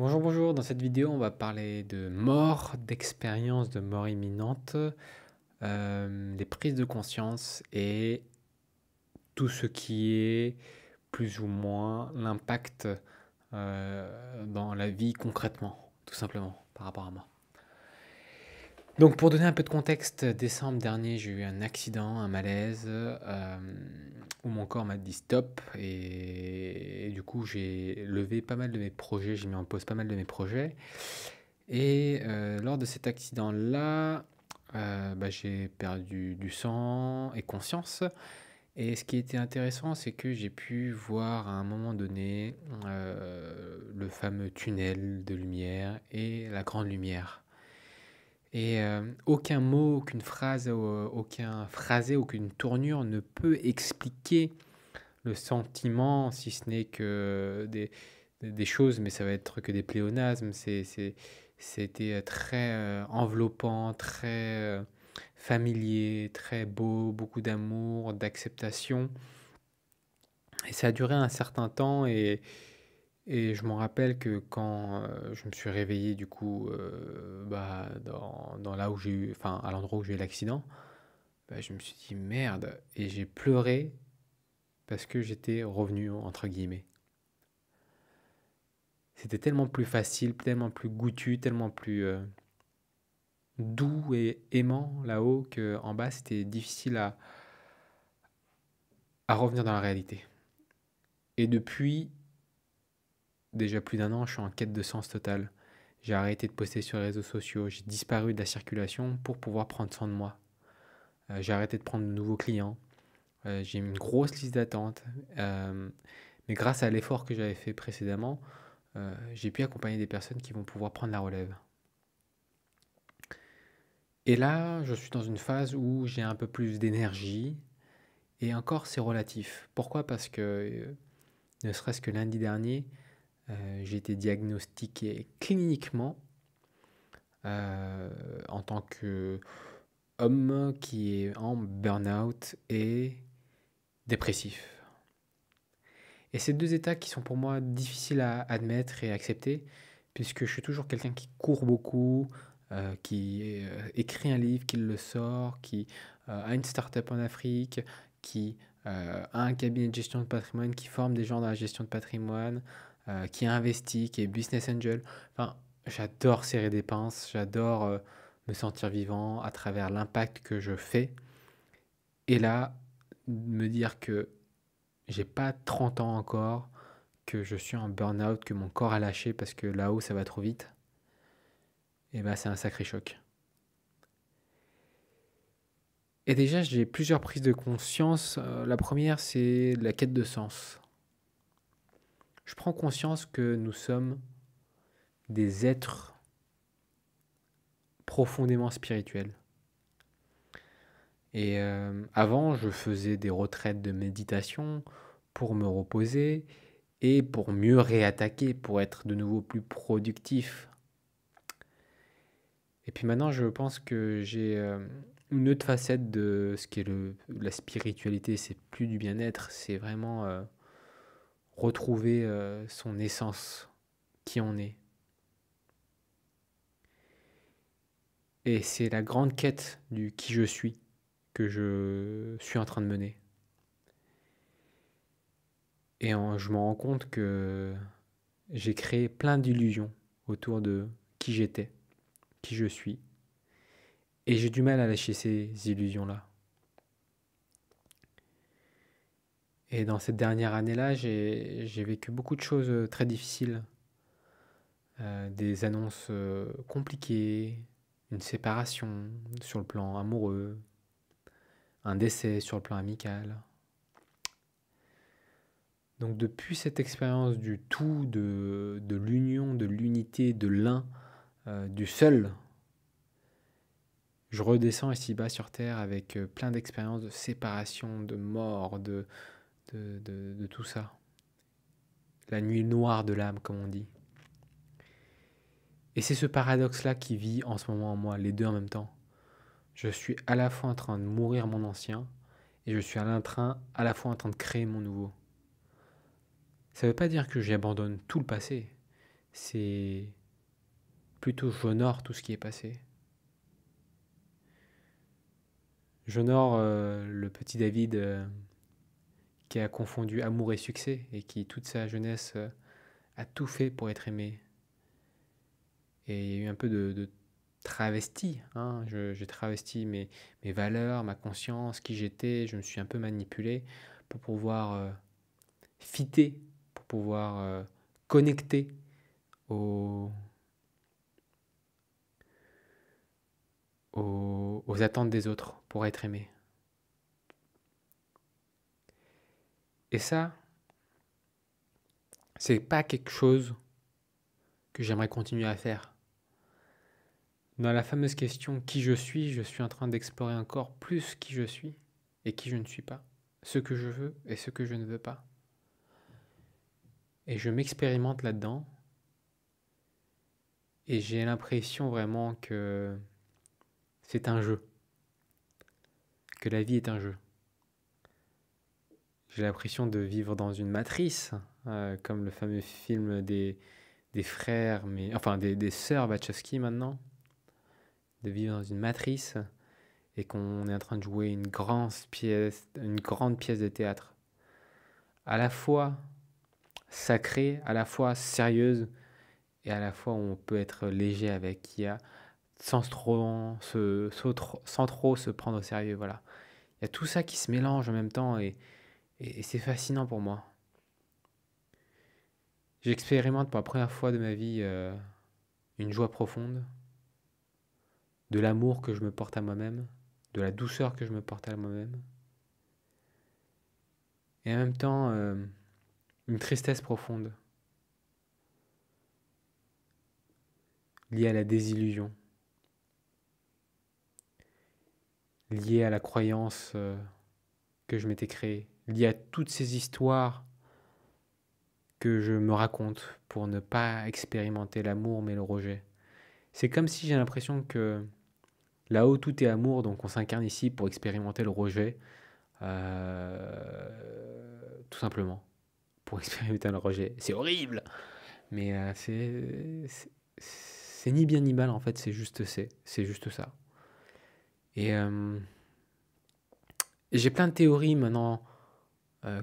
Bonjour, bonjour. Dans cette vidéo, on va parler de mort, d'expérience de mort imminente, des prises de conscience et tout ce qui est plus ou moins l'impact dans la vie concrètement, tout simplement, par rapport à moi. Donc, pour donner un peu de contexte, décembre dernier, j'ai eu un accident, un malaise, où mon corps m'a dit stop et du coup, j'ai levé pas mal de mes projets, j'ai mis en pause pas mal de mes projets. Et lors de cet accident-là, j'ai perdu du sang et conscience. Et ce qui était intéressant, c'est que j'ai pu voir à un moment donné le fameux tunnel de lumière et la grande lumière. Et aucun mot, aucune phrase, aucun phrasé, aucune tournure ne peut expliquer le sentiment, si ce n'est que des choses, mais ça va être que des pléonasmes. C'était très enveloppant, très familier, très beau, beaucoup d'amour, d'acceptation. Et ça a duré un certain temps et je me rappelle que quand je me suis réveillé du coup dans là où j'ai eu, enfin à l'endroit où j'ai eu l'accident, je me suis dit merde et j'ai pleuré parce que j'étais revenu entre guillemets. C'était tellement plus facile, tellement plus goûtu, tellement plus doux et aimant là-haut qu'en bas, c'était difficile à revenir dans la réalité. Et depuis déjà plus d'un an, je suis en quête de sens total. J'ai arrêté de poster sur les réseaux sociaux, j'ai disparu de la circulation pour pouvoir prendre soin de moi. J'ai arrêté de prendre de nouveaux clients, j'ai une grosse liste d'attente. Mais grâce à l'effort que j'avais fait précédemment, j'ai pu accompagner des personnes qui vont pouvoir prendre la relève. Et là, je suis dans une phase où j'ai un peu plus d'énergie. Et encore, c'est relatif. Pourquoi? Parce que, ne serait-ce que lundi dernier, j'ai été diagnostiqué cliniquement euh, en tant qu'homme qui est en burn-out et dépressif. Et c'est deux états qui sont pour moi difficiles à admettre et accepter, puisque je suis toujours quelqu'un qui court beaucoup, qui écrit un livre, qui le sort, qui a une start-up en Afrique, qui a un cabinet de gestion de patrimoine, qui forme des gens dans la gestion de patrimoine, qui investit, qui est business angel. Enfin, j'adore serrer des pinces, j'adore me sentir vivant à travers l'impact que je fais. Et là, me dire que j'ai pas 30 ans encore, que je suis en burn-out, que mon corps a lâché parce que là-haut ça va trop vite, et ben c'est un sacré choc. Et déjà, j'ai plusieurs prises de conscience. La première, c'est la quête de sens. Je prends conscience que nous sommes des êtres profondément spirituels. Et avant, je faisais des retraites de méditation pour me reposer et pour mieux réattaquer, pour être de nouveau plus productif. Et puis maintenant, je pense que j'ai une autre facette de ce qui est la spiritualité. C'est plus du bien-être, c'est vraiment retrouver son essence, qui on est. Et c'est la grande quête du qui je suis que je suis en train de mener. Et je me rends compte que j'ai créé plein d'illusions autour de qui j'étais, qui je suis. Et j'ai du mal à lâcher ces illusions-là. Et dans cette dernière année-là, j'ai vécu beaucoup de choses très difficiles. Des annonces compliquées, une séparation sur le plan amoureux, un décès sur le plan amical. Donc depuis cette expérience du tout, de l'union, de l'unité, de l'un, du seul, je redescends ici-bas sur Terre avec plein d'expériences de séparation, de mort, de tout ça. La nuit noire de l'âme, comme on dit. Et c'est ce paradoxe-là qui vit en ce moment en moi, les deux en même temps. Je suis à la fois en train de mourir mon ancien et je suis à la fois en train de créer mon nouveau. Ça ne veut pas dire que j'abandonne tout le passé. c'est plutôt j'honore tout ce qui est passé. J'honore le petit David qui a confondu amour et succès et qui, toute sa jeunesse, a tout fait pour être aimé. Et il y a eu un peu de travesti, hein. J'ai travesti mes valeurs, ma conscience, qui j'étais. Je me suis un peu manipulé pour pouvoir fitter, pour pouvoir connecter aux, aux attentes des autres, pour être aimé. Et ça, c'est pas quelque chose que j'aimerais continuer à faire. Dans la fameuse question qui je suis en train d'explorer encore plus qui je suis et qui je ne suis pas, ce que je veux et ce que je ne veux pas. Et je m'expérimente là-dedans et j'ai l'impression vraiment que c'est un jeu, que la vie est un jeu. J'ai l'impression de vivre dans une matrice, comme le fameux film des frères, mais enfin des sœurs Wachowski maintenant, de vivre dans une matrice et qu'on est en train de jouer une grande pièce de théâtre, à la fois sacrée, à la fois sérieuse et à la fois où on peut être léger avec, sans trop se prendre au sérieux, voilà. Il y a tout ça qui se mélange en même temps et c'est fascinant pour moi. J'expérimente pour la première fois de ma vie une joie profonde, de l'amour que je me porte à moi-même, de la douceur que je me porte à moi-même, et en même temps une tristesse profonde liée à la désillusion, liée à la croyance que je m'étais créée, liée à toutes ces histoires que je me raconte pour ne pas expérimenter l'amour mais le rejet. C'est comme si j'ai l'impression que là-haut tout est amour, donc on s'incarne ici pour expérimenter le rejet, tout simplement, pour expérimenter le rejet. C'est horrible, mais c'est ni bien ni mal en fait, c'est juste ça. Et, euh, et j'ai plein de théories maintenant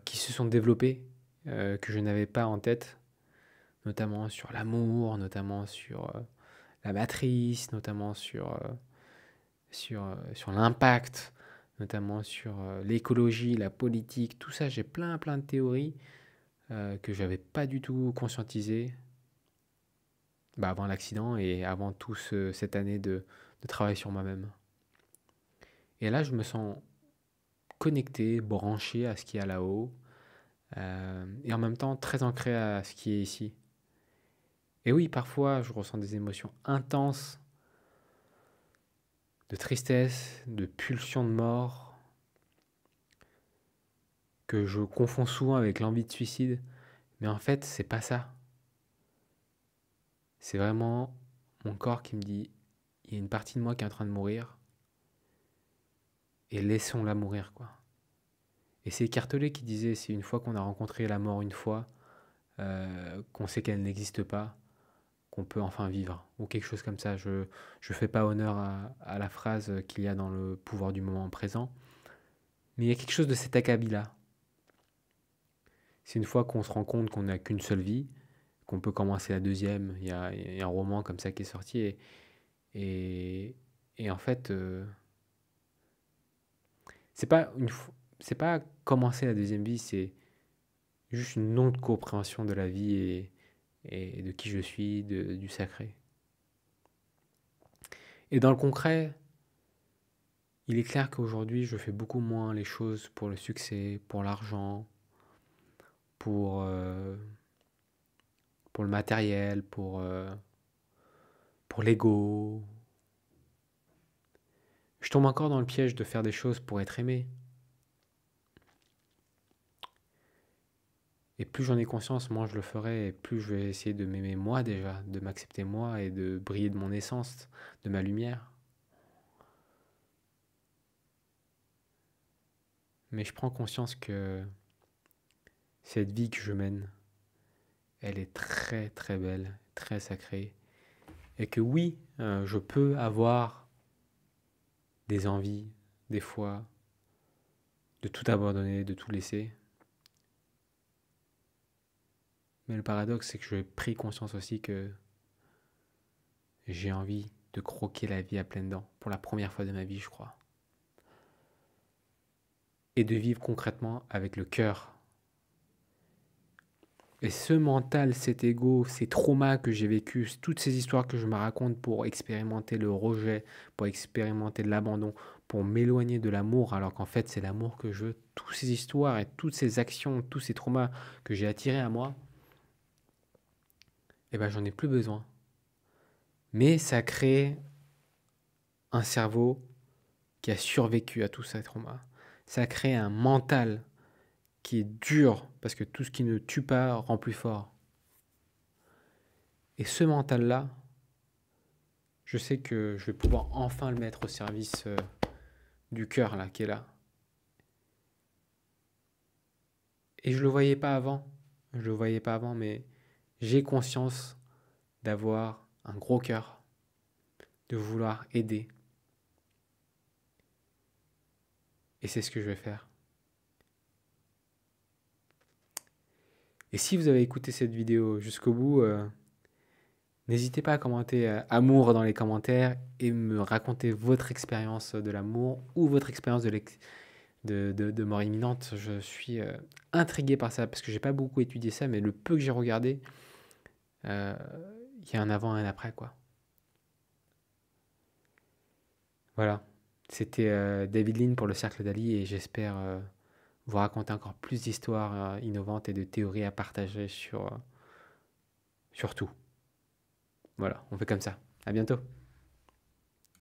qui se sont développées, que je n'avais pas en tête, notamment sur l'amour, notamment sur la matrice, notamment sur l'impact, notamment sur l'écologie, la politique, tout ça. J'ai plein de théories que j'avais pas du tout conscientisées avant l'accident et avant cette année de travail sur moi-même. Et là, je me sens connecté, branché à ce qu'il y a là-haut, et en même temps très ancré à ce qui est ici. Et oui, parfois, je ressens des émotions intenses, de tristesse, de pulsion de mort, que je confonds souvent avec l'envie de suicide. Mais en fait, c'est pas ça. C'est vraiment mon corps qui me dit, il y a une partie de moi qui est en train de mourir, et laissons-la mourir, quoi. Et c'est Écartelé qui disait, c'est une fois qu'on a rencontré la mort une fois, qu'on sait qu'elle n'existe pas, qu'on peut enfin vivre, ou quelque chose comme ça. Je ne fais pas honneur à la phrase qu'il y a dans le pouvoir du moment présent, mais il y a quelque chose de cet acabit-là. C'est une fois qu'on se rend compte qu'on n'a qu'une seule vie, qu'on peut commencer la deuxième. Il y a un roman comme ça qui est sorti, et, et en fait, c'est pas c'est pas commencer la deuxième vie, c'est juste une non-compréhension de la vie et de qui je suis, du sacré. Et dans le concret, il est clair qu'aujourd'hui, je fais beaucoup moins les choses pour le succès, pour l'argent, pour, euh, pour le matériel, pour l'ego. Je tombe encore dans le piège de faire des choses pour être aimé. Et plus j'en ai conscience, moins je le ferai, et plus je vais essayer de m'aimer moi déjà, de m'accepter moi et de briller de mon essence, de ma lumière. Mais je prends conscience que cette vie que je mène, elle est très très belle, très sacré. Et que oui, je peux avoir des envies, des fois, de tout abandonner, de tout laisser. Mais le paradoxe, c'est que j'ai pris conscience aussi que j'ai envie de croquer la vie à pleines dents, pour la première fois de ma vie, je crois. Et de vivre concrètement avec le cœur. Et ce mental, cet ego, ces traumas que j'ai vécus, toutes ces histoires que je me raconte pour expérimenter le rejet, pour expérimenter l'abandon, pour m'éloigner de l'amour, alors qu'en fait c'est l'amour que je veux, toutes ces histoires et toutes ces actions, tous ces traumas que j'ai attirés à moi, eh ben j'en ai plus besoin. Mais ça crée un cerveau qui a survécu à tous ces traumas. Ça crée un mental qui est dur, parce que tout ce qui ne tue pas rend plus fort. Et ce mental-là, je sais que je vais pouvoir enfin le mettre au service du cœur là, qui est là. Et je le voyais pas avant. Je le voyais pas avant, mais j'ai conscience d'avoir un gros cœur, de vouloir aider. Et c'est ce que je vais faire. Et si vous avez écouté cette vidéo jusqu'au bout, n'hésitez pas à commenter amour dans les commentaires et me raconter votre expérience de l'amour ou votre expérience de mort imminente. Je suis intrigué par ça parce que j'ai pas beaucoup étudié ça, mais le peu que j'ai regardé, il y a un avant et un après, quoi. Voilà. C'était David Lean pour le Cercle d'Ali et j'espère vous raconter encore plus d'histoires innovantes et de théories à partager sur tout. Voilà, on fait comme ça. À bientôt.